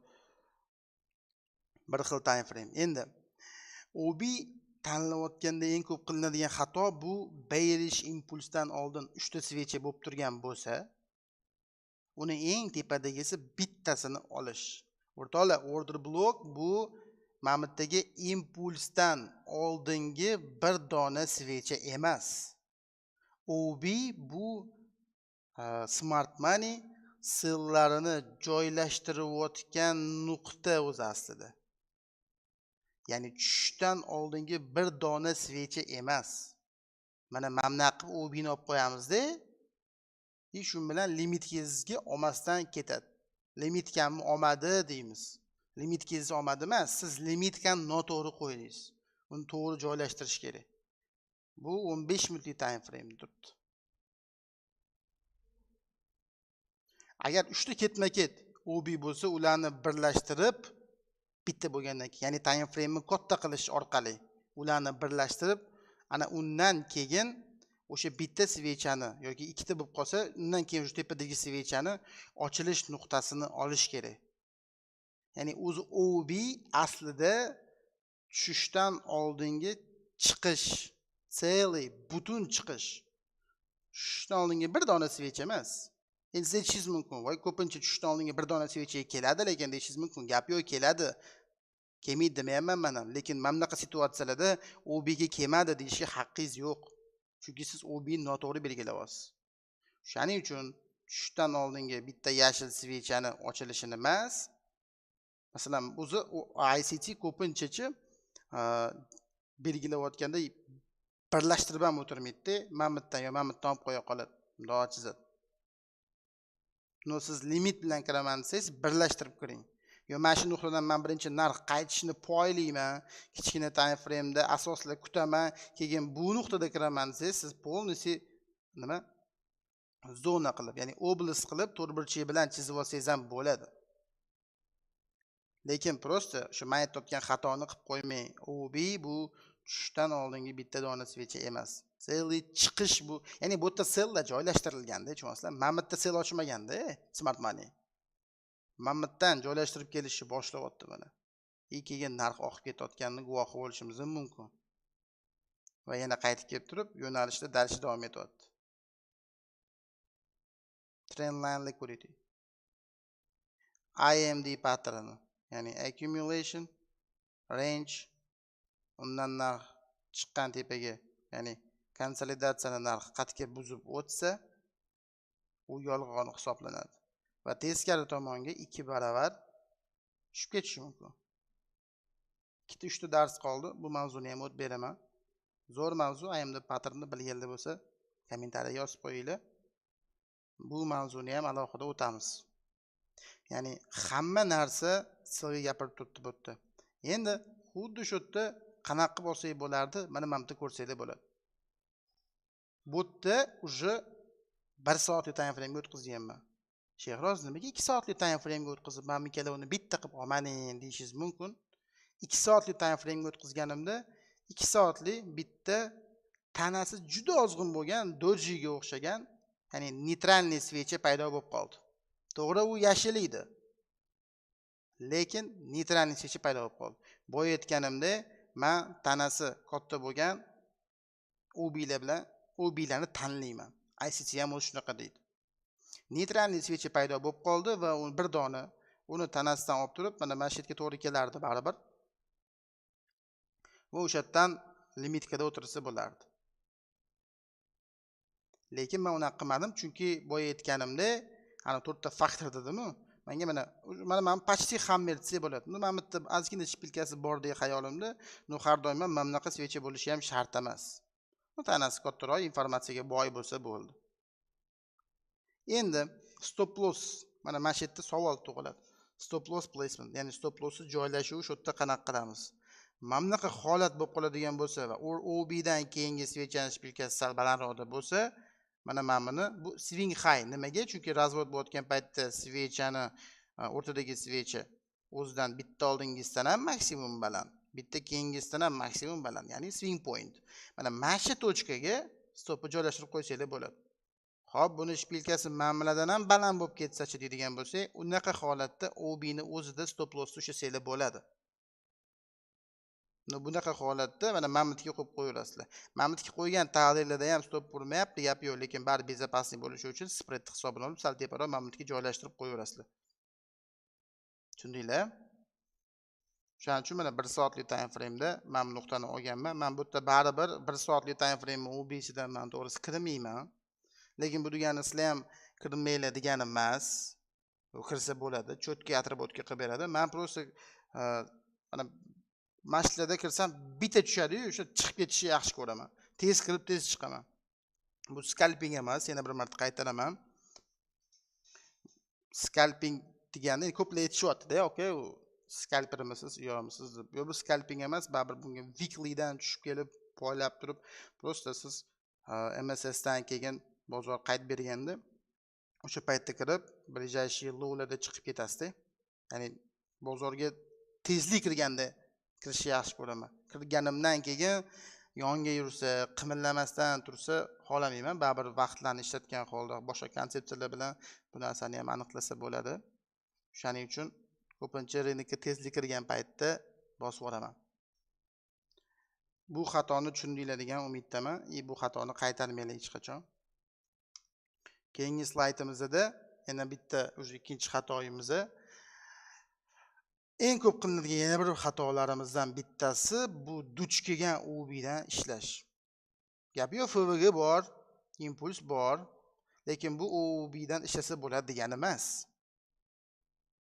Bir xil time frame. Endi OB tanlayotganda eng ko'p qilinadigan xato bu bearish impulsdan oldin 3 ta svecha bo'lib turgan bo'lsa, uni eng tepadagisi bittasini olish. O'rtoqlar, order block bu mamutdagi impulsdan oldingi bir dona svecha emas. OB bu smart money sellarini joylashtirayotgan nuqta o'zi aslida. Ya'ni tushishdan oldingi bir dona svecha emas. Mana mamna qilib OB'ni olib qo'yamizda, shu bilan limitkangizga olmasdan ketadi. Limitkamni olmadi deymiz. Limitkangiz olmadi emas, siz limitkani noto'g'ri qo'ydingiz. Uni to'g'ri joylashtirish kerak. Bu 15 minutlik time frame turibdi. Agar 3 ta ketma-ket OB bo'lsa, ularni birlashtirib bitta bo'lgandan keyin, ya'ni time frame'ni katta qilish orqali ularni birlashtirib, ana undan keyin o'sha bitta svechani yoki ikkita bo'lib qolsa, undan keyin o'sha tepadagi svechani ochilish nuqtasini olish kerak. Ya'ni o'zi OB aslida tushishdan oldingi chiqish, butun chiqish. Tushishdan oldingi bir dona svecha emas. Endi siz aytishingiz mumkin, voy ko'pincha tushishdan oldingi bir dona svecha keladi, lekin deyishingiz mumkin, gap yo'q, keladi. Kelmaydi demayapman men ham, lekin mana bunaqa situatsiyalarda OB ga kelmadi deyishga haqqingiz yo'q. Chunki siz OB ni noto'g'ri belgilayapsiz. Shuning uchun tushishdan oldingi bitta yashil svechani ochilishini emas, masalan, o'zi ICT ko'pincha belgilayotganda birlashtirib ham o'tirmaydi, mamutdan yo mamutdan olib qo'ya qoladi, bundoq chizadi. Siz limit bilan kiraman desangiz, birlashtirib kiring. Yo mana shu nuqtadan men birinchi narx qaytishini poylayman, kichkina time frame'da asoslar kutaman, keyin bu nuqtada kiraman desangiz, siz polniy zona qilib, ya'ni oblast qilib to'rtburchak bilan chizib olsangiz ham bo'ladi. Lekin prosta shu men aytayotgan xatoni qilib qo'ymang. OB bu tushishdan oldingi bitta dona svecha emas. Selli chiqish bu, ya'ni bu yerda sellar joylashtirilganda, tushunasizlar? Mamutda sell ochmaganda, smart money. Mamutdan joylashtirib kelishni boshlayapti mana. Keyin narx oqib ketayotganini guvohi bo'lishimiz mumkin. Va yana qaytib kelib turib, yo'nalishda darishda davom etyapti. Trendline liquidity. IMD pattern, ya'ni accumulation, range, undan narx chiqqan tepaga, ya'ni konsolidatsiyani narx qatga buzib o'tsa, u yolg'on hisoblanadi. Va teskari tomonga 2 baravar tushib ketishi mumkin. 2-3 ta dars qoldi. Bu mavzuni ham o'tib beraman. Zo'r mavzu, AMD patternni bilganlar bo'lsa, kommentariyga yozib qo'yinglar. Bu mavzuni ham alohida o'tamiz. Ya'ni hamma narsa sizga gapirib turibdi bu yerda. Endi xuddi shu yerda qanaqa qilib olsak bo'lardi, mana bu yerda ko'rsanglar bo'ladi. Bu yerda uje 1 soatlik time frame o'tkazganman. Shehroz nimaga 2 soatlik time frame ga o'tkazib, men ikkalovini bitta qilib olmaning deyishingiz mumkin. 2 soatlik time frame ga o'tkazganimda 2 soatlik bitta tanasi juda ozg'in bo'lgan doji ga o'xshagan, ya'ni neytralniy svecha paydo bo'lib qoldi. To'g'ri, u yashil edi. Lekin neytralniy svecha paydo bo'lib qoldi. Boya aytganimda, men tanasi katta bo'lgan OB'lar bilan OB'larni tanlayman. ICT ham o'sha shunaqa deydi. Neytralniy svecha paydo bo'lib qoldi va bir dona uni tanasidan olib turib, mana shu yerga to'g'ri kelardi baribir. Va o'sha yerdan limitkada o'tirsa bo'lardi. Lekin men uni qilmadim, chunki boya aytganimda, ana 4 ta faktor dedim-ku. Menga mana почти hammer desa bo'ladi. Mana bu yerda ozgina shpilkasi bor degan xayolimda, har doim mana bunaqa svecha bo'lishi ham shart emas. Tanasi kattaroq, informatsiyaga boy bo'lsa bo'ldi. Endi stop loss, mana shu yerda savol tug'iladi. Stop loss placement, ya'ni stop lossni joylashuvi shu yerda qanaqa qilamiz? Mana bunaqa holat bo'lib qoladigan bo'lsa va OB dan keyingi svechani shpilkasi sal balandroq bo'lsa, mana buni bu swing high. Nimaga? Chunki razvod bo'layotgan paytda svechani o'rtadagi svecha o'zidan bitta oldingisidan ham maksimum baland. Bitta keyingisidan ham maksimum baland, ya'ni swing point. Mana shu tochkaga stopni joylashtirib qo'ysanglar bo'ladi. Xo'p, buni shpilkasi ma'muladan ham baland bo'lib ketsa-chi deydigan bo'lsak, unaqa holatda OB ni o'zida stop lossni ushlasanglar bo'ladi. Bunaqa holatda mana mamutga qo'yib qo'yaverasizlar. Mamutga qo'ygan taqdirlarda ham stop urmayapti, gap yo'q, lekin bari bezopasniy bo'lishi uchun spread hisobini olib sal teparoq mamutga joylashtirib qo'yaverasizlar. Tushundinglar? Shuning uchun mana 1 soatlik time frame'da men bu nuqtani olganman. Men bu yerda baribir 1 soatlik time frame OB'sidan men to'g'risi kirmayman. Lekin bu degani sizlar ham kirmaylar degani emas. U kirsa bo'ladi, cho'tka atribotga qilib beradi. Men просто mana mashlarda kirsam bitta tushadi-yu, o'sha chiqib ketishni yaxshi ko'raman. Tez kirib tez chiqaman. Bu scalping emas, yana bir marta qaytaraman. Scalping degani ko'plar aytishyapti-da, okay, u scalpermisiz, yo'qmisiz deb. Yo'q, bu scalping emas, baribir bunga weeklydan tushib kelib, poylab turib, просто siz MSS dan kelgan bozor qayd berganda o'sha paytda kirib, ближайший lowlarda chiqib ketasiz-da. Ya'ni bozorga tezlik kirganda kirishni yaxshi ko'raman. Kirganimdan keyin yonga yursa, qimirlamasdan tursa xohlamayman. Baribir vaqtlarni ishlatgan holda boshqa konsepsiyalar bilan bu narsani ham aniqlasa bo'ladi. Shuning uchun ko'pincha rynokka tezlik kirgan paytda bosib yuboraman. Bu xatoni tushundinglar degan umiddaman. Bu xatoni qaytarmaylik hech qachon. Keyingi slaydimizda yana bitta o'sha ikkinchi xatoyimiz. Eng ko'p qilinadigan yana bir xatolarimizdan bittasi bu duch kelgan OB dan ishlash. Gap yo'q, FVG bor, impuls bor, lekin bu OB dan ishlasa bo'ladi degani emas.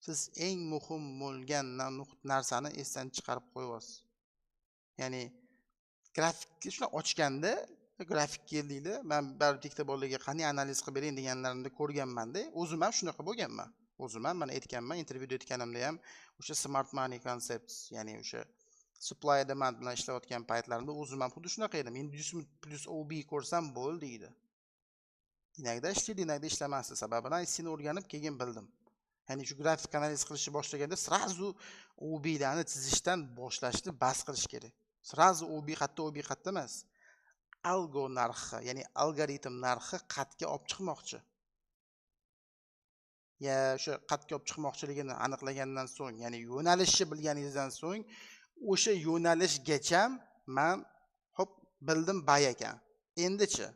Siz eng muhim bo'lgan narsani esdan chiqarib qo'yasiz. Ya'ni grafikni shuna ochganda, grafik keldinglar, men baribir tekta bolalarga qanday analiz qilib bering deganlarimda ko'rganman-da. O'zim ham shunaqa bo'lganman. O'zim ham mana aytganman, intervyuda aytganimda ham o'sha smart money concepts, ya'ni o'sha supply demand bilan ishlayotgan paytlarimda o'zim ham xuddi shunaqa edim. Inducement plus OB ko'rsam bo'ldi deydi. Inakda ishlaydi, inakda ishlamasdi. Sababini aytishni o'rganib keyin bildim. Ya'ni shu grafik analiz qilishni boshlaganda srazu OB larni chizishdan boshlashni bas qilish kerak. Srazu OB qatta emas. Algo narxi, ya'ni algoritm narxi qatga olib chiqmoqchi. Ya o'sha qatga olib chiqmoqchiligini aniqlagandan so'ng, ya'ni yo'nalishni bilganingizdan so'ng, o'sha yo'nalishgacha men hop bildim bay ekan. Endichi,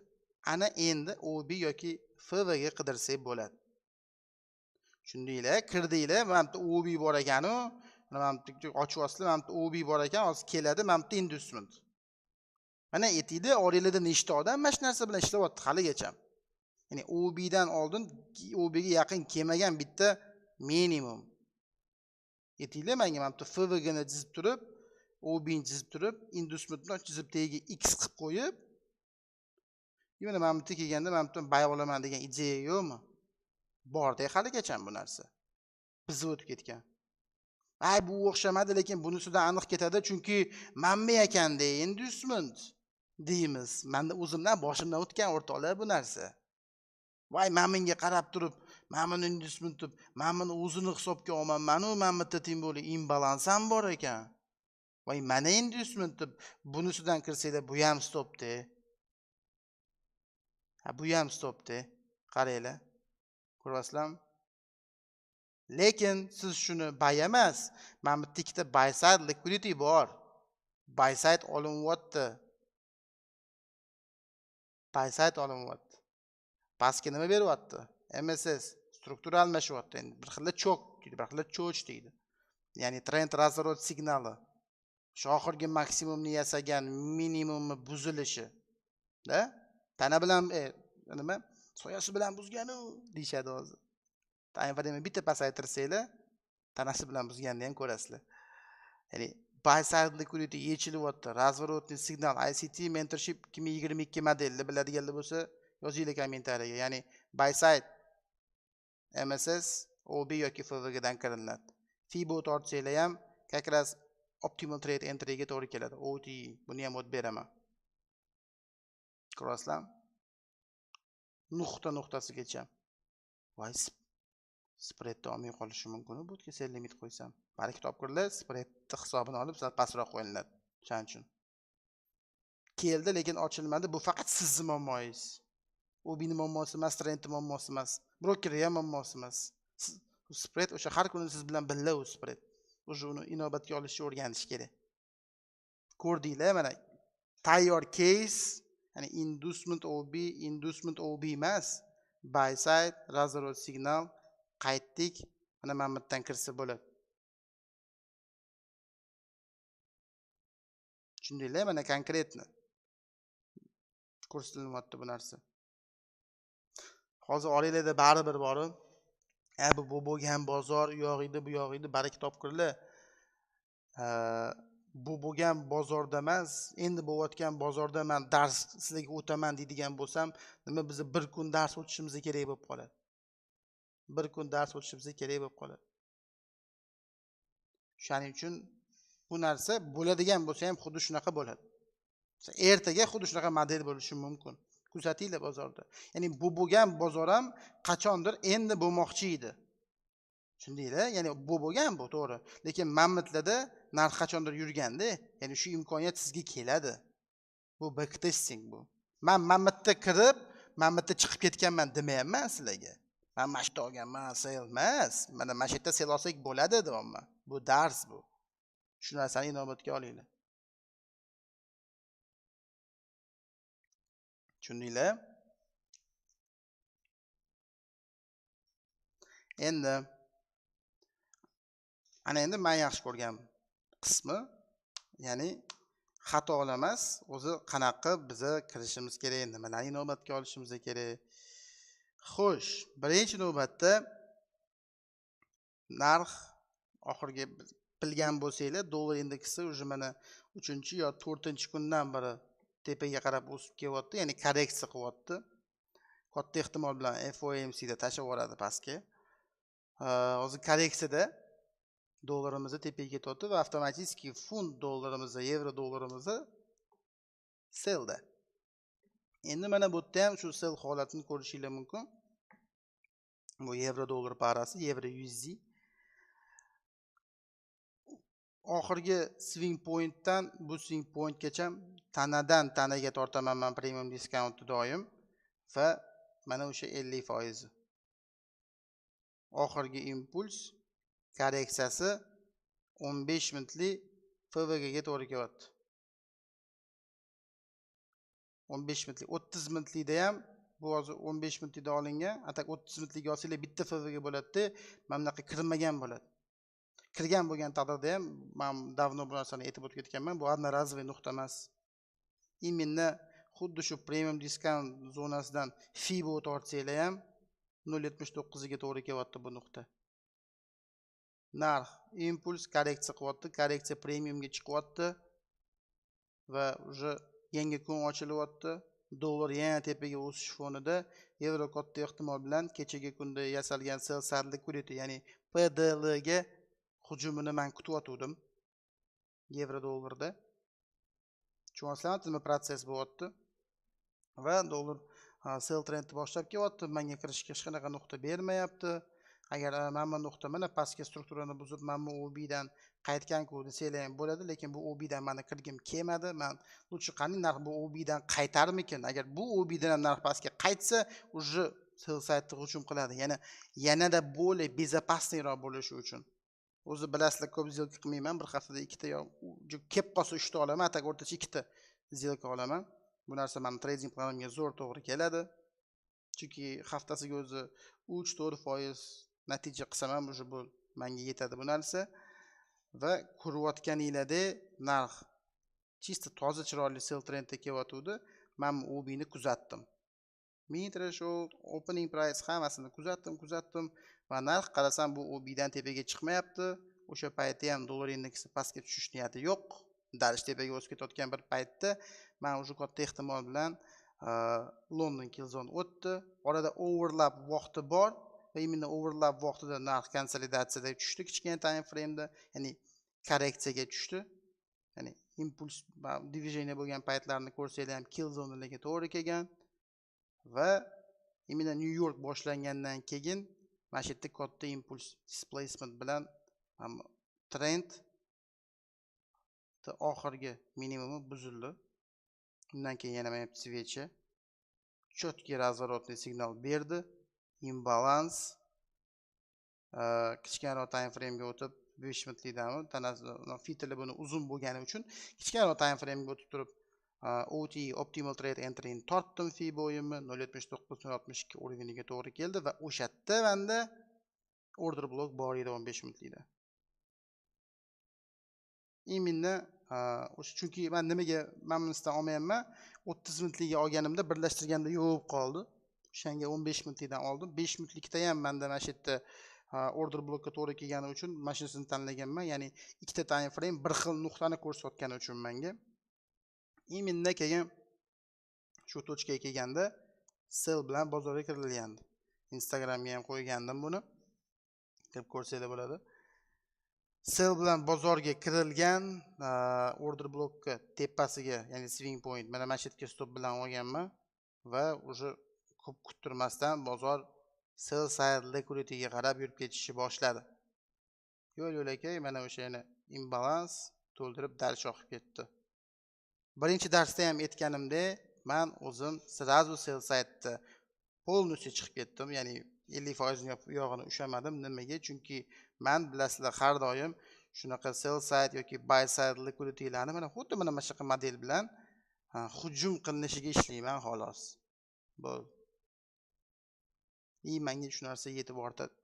ana endi OB yoki FV ga qidirsak bo'ladi. Tushundinglar? Kirdinglar, mana bu OB bor ekan-u, mana bu ochib olsizlar, mana bu OB bor ekan, hozir keladi, mana bu inducement. Mana aytaylik, oranglarda nechta odam mana shu narsa bilan ishlayapti haligacha. Ya'ni OB dan oldin OB ga yaqin kelmagan bitta minimum. Aytaylik, menga mana bu FV ni chizib turib, OB ni chizib turib, inducementni chizib tagiga X qilib qo'yib, yana mana bu kelganda mana bu bay olaman degan ideya yo'qmi? Borda haligacha bu narsa. Bizib o'tib ketgan. Ay, bu o'xshamadi, lekin bunisidan aniq ketadi, chunki manba ekanda inducement deymiz. Menda o'zimdan boshimdan o'tgan o'rtoqlar bu narsa. Voy, men menga qarab turib, men buni inducement deb, men buni o'zini hisobga olmayman-u, men bitta timboli imbalans ham bor ekan. Voy, mana inducement deb bunisidan kirsanglar, bu ham stopda. Ha, bu ham stopda. Qaranglar. Ko'ryapsizlarmi? Lekin siz shuni buy emas, mana bu ikkita buy side liquidity bor. Buy side olinyapti. Buy side olinyapti. Pastga nima beryapti? MSS struktura almashyapti. Endi bir xil cho'k deydi, bir xil cho'ch deydi. Ya'ni trend razворот signali. Shu oxirgi maksimumni yasagan minimumni buzilishi. Da? Tana bilan nima? Soyasi bilan buzganu deyshadi hozir. Time frame bitta pasaytirsanglar, tanasi bilan buzganini ham ko'rasizlar. Ya'ni buy side liquidity yechilyapti. Razворотный signal ICT mentorship 2022 modelni biladiganlar bo'lsa, yozinglar kommentariyaga. Ya'ni buy side MSS, OB yoki FV dan kiriladi. Fibo tortsanglar ham как раз optimal trade entry ga to'g'ri keladi. OT buni ham o'tib beraman. Ko'rasizlar? Nuqtasigacha. Voy, spreadda olmay qolishi mumkin. Bu yerga sell limit qo'ysam, balki topkurlar spreadni hisobini olib sal pastroq qo'yiladi. Shuning uchun keldi, lekin ochilmadi. Bu faqat sizning muammoingiz. U bining muammosi emas, trendning muammosi emas, brokerning ham muammosi emas. Spread o'sha har kuni siz bilan birga u spread. O'sha uni inobatga olishni o'rganish kerak. Ko'rdinglar, mana tayyor case, ya'ni inducement OB emas, buy side, razворот signal, qaytdik, mana mana bu yerdan kirsa bo'ladi. Tushundinglar, mana konkretni ko'rsatilyapti bu narsa. Hozir oranglarda baribir borib, bu bo'lgan bozor, u yoq edi, bu yoq edi, baraka topkurlar. Bu bo'lgan bozorda emas, endi bo'layotgan bozorda men dars sizlarga o'taman deydigan bo'lsam, nima biz bir kun dars o'tishimiz kerak bo'lib qoladi. Bir kun dars o'tishimiz kerak bo'lib qoladi. Shuning uchun bu narsa bo'ladigan bo'lsa ham xuddi shunaqa bo'ladi. Ertaga xuddi shunaqa model bo'lishi mumkin. Kuzatinglar bozorda. Ya'ni bu bo'lgan bozor ham qachondir endi bo'lmoqchi edi. Tushundinglar? Ya'ni bu bo'lgan bu to'g'ri. Lekin mammitlarda narx qachondir yurganda, ya'ni shu imkoniyat sizga keladi. Bu backtesting bu. Men mammitda kirib, mammitda chiqib ketganman demayapman sizlarga. Men mashta olganman, sell emas. Mana mashta sell olsak bo'ladi deyapman. Bu dars bu. Shu narsani inobatga olinglar. Tushundinglar? Endi ana endi men yaxshi ko'rgan qismi, ya'ni xatolar emas, o'zi qanaqa biza kirishimiz kerak, nimalarni inobatga olishimiz kerak. Xo'sh, birinchi navbatda narx oxirgi bilgan bo'lsanglar, dollar indeksi уже mana 3 yo 4 kundan beri tepaga qarab o'sib kelyapti, ya'ni korreksiya qilyapti. Katta ehtimol bilan FOMC da tashlab yuboradi pastga. Hozir korreksiyada dollarimizni tepaga ketyapti va avtomatik funt dollarimizni, yevro dollarimizni sellda. Endi mana bu yerda ham shu sell holatini ko'rishingiz mumkin. Bu yevro dollar parasi, yevro USD. Oxirgi swing pointdan bu swing pointgacha tanadan tanaga tortaman men premium discount doim va mana o'sha 50%. Oxirgi impuls korreksiyasi 15 minutli FVG ga to'g'ri kelyapti. 15 minutli, 30 minutlikda ham bu hozir 15 minutlikda olingan, atak 30 minutlikga olsanglar bitta FVG bo'ladi-da, mana bunaqa kirmagan bo'ladi. Kirgan bo'lgan taqdirda ham men davno bu narsani aytib o'tib ketganman, bu одноразовый nuqta emas. Именно xuddi shu premium discount zonasidan FIBO tortsanglar ham 0.79 ga to'g'ri kelyapti bu nuqta. Narx impuls korreksiya qilyapti, korreksiya premiumga chiqyapti va уже yangi kun ochilyapti. Dollar yana tepaga o'sish fonida yevro katta ehtimol bilan kechagi kunda yasalgan sell side liquidity, ya'ni PDL ga hujumini men kutyotgandim. Yevro dollarda. Tushunasizlarmi, nima proses bo'lyapti? Va dollar sell trendi boshlab kelyapti. Menga kirishga hech qanaqa nuqta bermayapti. Agar mana bu nuqta mana pastki strukturani buzib, mana bu OB dan qaytgan-ku desanglar ham bo'ladi, lekin bu OB dan meni kirgim kelmadi. Men lutchi qani narx bu OB dan qaytarmikin? Agar bu OB dan ham narx pastga qaytsa, уже sell side hujum qiladi. Ya'ni yanada bo'lib bezopasniyroq bo'lishi uchun. O'zi bilasizlar, ko'p zilka qilmayman, bir haftada 2 ta yo kelib qolsa 3 ta olaman, atak o'rtacha 2 ta zilka olaman. Bu narsa men trading planimga zo'r to'g'ri keladi. Chunki haftasiga o'zi 3-4% natija qilsam ham уже bu menga yetadi bu narsa. Va ko'rayotganinglarda narx chista toza chiroyli sell trendga kelyotdi. Men OB ni kuzatdim. Min threshold, opening price hammasini kuzatdim va narx qarasam bu OB dan tepaga chiqmayapti. O'sha paytda ham dollar indeksi pastga tushish niyati yo'q. Darish tepaga o'sib ketayotgan bir paytda men o'sha katta ehtimol bilan London Killzone o'tdi. Orada overlap vaqti bor va именно overlap vaqtida narx konsolidatsiyada tushdi kichkina time frame'da, ya'ni korreksiyaga tushdi. Ya'ni impuls va движение bo'lgan paytlarni ko'rsanglar ham Killzone'larga to'g'ri kelgan va именно New York boshlangandan keyin mana shu yerda katta impuls displacement bilan trend oxirgi minimumi buzildi. Undan keyin yana mana svechi четкий разворотный signal berdi. Imbalans kichkinaroq time frame ga o'tib 5 minutlikdami tanasi fitili buni uzun bo'lgani uchun kichkinaroq time frame ga o'tib turib OT optimal trade entry ni tortdim fi bo'yimni 0.79-0.62 o'rniga to'g'ri keldi va o'sha yerda menda order block bor edi 15 minutlikda. Imminni chunki men nimaga mamnundan olmayapman 30 minutlikga olganimda birlashtirganda yo'q qoldi. O'shanga 15 minutlikdan oldim. 5 minutlikda ham menda mana shu yerda order blokka to'g'ri kelgani uchun mashinasini tanlaganman. Ya'ni ikkita time frame bir xil nuqtani ko'rsatgani uchun menga. Immindan keyin shu tochkaga kelganda sell bilan bozorga kirilgandi. Instagramga ham qo'ygandim buni. Kirib ko'rsanglar bo'ladi. Sell bilan bozorga kirilgan order blokka tepasiga, ya'ni swing point mana mana shu yerga stop bilan olganman va уже ko'p kuttirmasdan bozor sell side liquidityga qarab yurib ketishni boshladi. Yo'l-yo'lakay mana o'sha yana imbalans to'ldirib dars oqib ketdi. Birinchi darsda ham aytganimdek, men o'zim srazu sell side'da polностью chiqib ketdim, ya'ni 50% yog'ini ushamadim. Nimaga? Chunki men bilasizlar har doim shunaqa sell side yoki buy side liquiditylarni mana xuddi mana shunaqa model bilan hujum qilinishiga ishlayman xolos. Bo'ldi. Menga shu narsa yetib ortadi.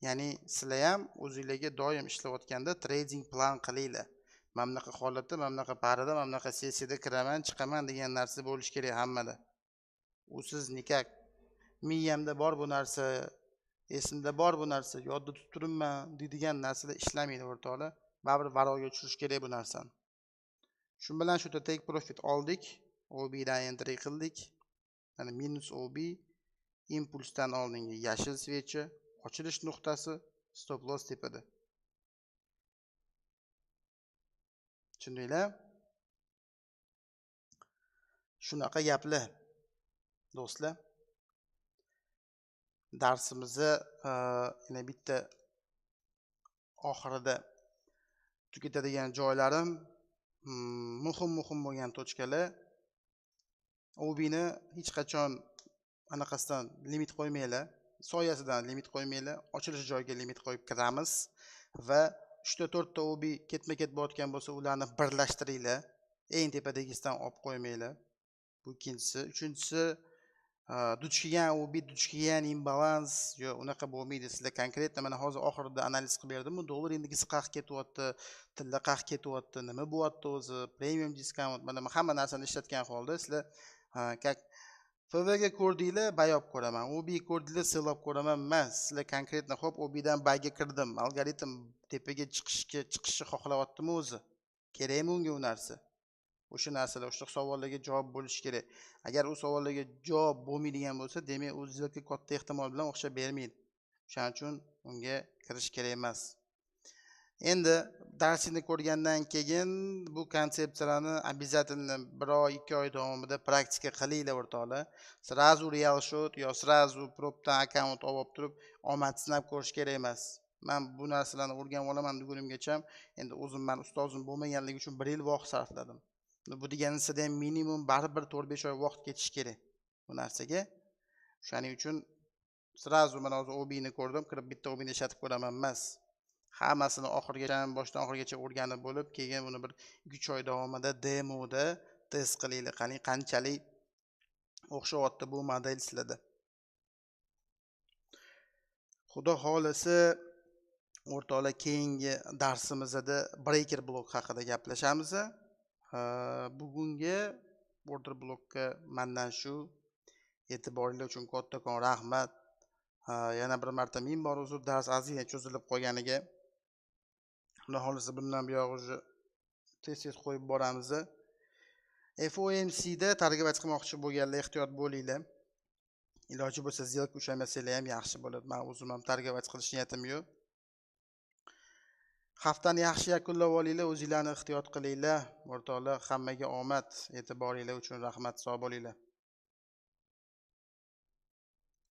Ya'ni sizlar ham o'zingizlarga doim ishlayotganda trading plan qilinglar. Mana bunaqa holatda, mana bunaqa parada, mana bunaqa sessiyada kiraman, chiqaman degan narsa bo'lish kerak hammada. U siz nikak miyamda bor bu narsa, esimda bor bu narsa, yodda tutib turibman deydigan narsada ishlamaydi o'rtoqlar. Baribir varoga tushirish kerak bu narsani. Shu bilan shu take profit oldik, OB dan entry qildik. Mana minus OB, impulsdan oldingi yashil svechi, ochilish nuqtasi, stop loss tepada. Tushundinglar? Shunaqa gaplar. Do'stlar, darsimizni yana bitta oxirida tugatadigan joylarim muhim bo'lgan tochkalar. OB ni hech qachon anaqasidan limit qo'ymanglar, soyasidan limit qo'ymanglar, ochilish joyiga limit qo'yib kiramiz va 3-4 ta OB ketma-ket bo'layotgan bo'lsa, ularni birlashtiringlar. Eng tepadagisidan olib qo'ymanglar. Bu ikkinchisi. Uchinchisi, duch kelgan OB, duch kelgan imbalans, yo'q, unaqa bo'lmaydi. Sizlar konkretno mana hozir oxirida analiz qilib berdim. Dollar indeksi qayerga ketyapti, tilla qayerga ketyapti, nima bo'lyapti o'zi, premium discount, mana hamma narsani ishlatgan holda sizlar как FV ga ko'rdinglar, buy olib ko'raman. OB ko'rdinglar, sell olib ko'raman emas. Sizlar konkretno hop OB dan buy ga kirdim. Algoritm tepaga chiqishni xohlayaptimi o'zi? Kerakmi unga u narsa? O'sha narsalar, o'sha savollarga javob bo'lishi kerak. Agar u savollarga javob bo'lmaydigan bo'lsa, demak, u zilka katta ehtimol bilan o'xshab bermaydi. Shuning uchun unga kirish kerak emas. Endi darsini ko'rgandan keyin bu konsepsiyalarni обязательно 1 oy, 2 oy davomida praktika qilinglar o'rtoqlar. Srazu real shot yo srazu propdan akkaunt olib turib omad sinab ko'rish kerak emas. Men bu narsalarni o'rganib olaman degunimgacha endi o'zim men ustozim bo'lmaganligi uchun 1 yil vaqt sarfladim. Bu deganingizda ham minimum baribir 4-5 oy vaqt ketish kerak bu narsaga. Shuning uchun srazu men hozir OB ni ko'rdim, kirib bitta OB ni ishlatib ko'raman emas. Hammasini oxirigacha, boshdan oxirigacha o'rganib bo'lib, keyin buni bir 3 oy davomida demoda test qilinglar. Qanchalik o'xshayapti bu model sizlarda. Xudo xolasa o'rtoqlar, keyingi darsimizda breaker blok haqida gaplashamiz. Bugungi order blokka mendan shu. E'tiboringiz uchun kattakon rahmat. Yana bir marta ming bor uzr, dars ozgina cho'zilib qolganiga. Xudo xolasa bundan buyog'i tez qo'yib boramiz. FOMC da targ'ibot qilmoqchi bo'lganlar ehtiyot bo'linglar. Iloji bo'lsa zilk ushlamasanglar ham yaxshi bo'ladi. Men o'zim ham targ'ibot qilish niyatim yo'q. Haftani yaxshi yakunlab olinglar, o'zingizlarni ehtiyot qilinglar. O'rtoqlar, hammaga omad, e'tiboringiz uchun rahmat, sog' bo'linglar.